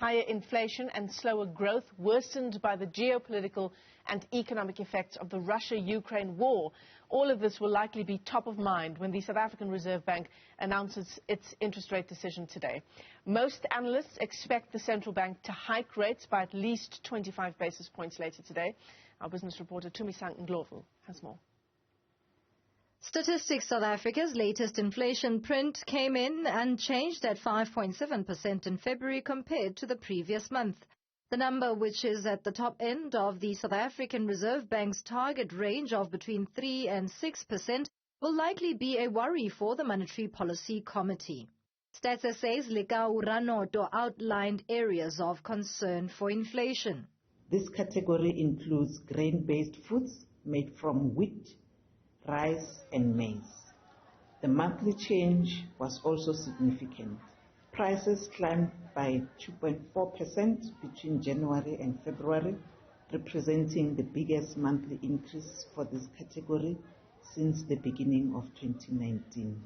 Higher inflation and slower growth worsened by the geopolitical and economic effects of the Russia-Ukraine war. All of this will likely be top of mind when the South African Reserve Bank announces its interest rate decision today. Most analysts expect the central bank to hike rates by at least 25 basis points later today. Our business reporter Tumisang Ndlovu has more. Statistics South Africa's latest inflation print came in unchanged at 5.7% in February compared to the previous month. The number, which is at the top end of the South African Reserve Bank's target range of between 3 and 6%, will likely be a worry for the Monetary Policy Committee. Stats SA's Lekau Ranoto outlined areas of concern for inflation. This category includes grain-based foods made from wheat, rice and maize. The monthly change was also significant. Prices climbed by 2.4% between January and February, representing the biggest monthly increase for this category since the beginning of 2019.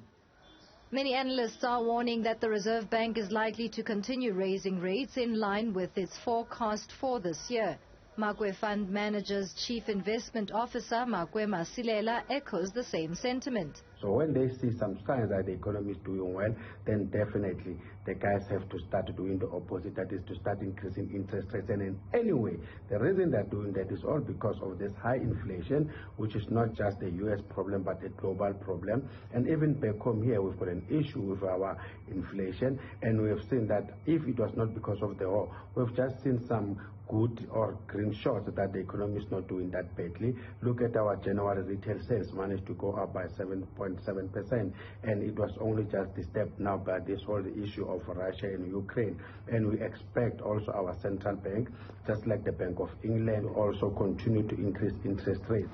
Many analysts are warning that the Reserve Bank is likely to continue raising rates in line with its forecast for this year. Makwe Fund Manager's Chief Investment Officer, Makwe Masilela, echoes the same sentiment. So when they see some signs that the economy is doing well, then definitely the guys have to start doing the opposite, that is to start increasing interest rates. And anyway, the reason they're doing that is all because of this high inflation, which is not just a U.S. problem, but a global problem. And even back home here, we've got an issue with our inflation. And we have seen that if it was not because of the war, we've just seen some good or green shots that the economy is not doing that badly. Look at our January retail sales managed to go up by 7.7%, and it was only just disturbed now by this whole issue of Russia and Ukraine. And we expect also our central bank, just like the Bank of England, also continue to increase interest rates.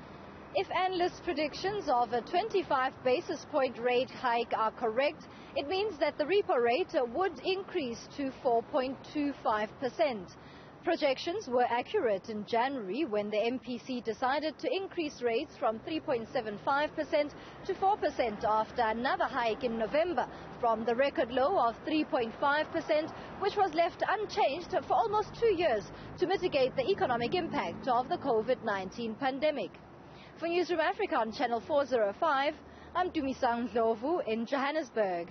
If analysts' predictions of a 25 basis point rate hike are correct, it means that the repo rate would increase to 4.25%. Projections were accurate in January when the MPC decided to increase rates from 3.75% to 4% after another hike in November from the record low of 3.5%, which was left unchanged for almost 2 years to mitigate the economic impact of the COVID-19 pandemic. For Newzroom Afrika on Channel 405, I'm Tumisang Ndlovu in Johannesburg.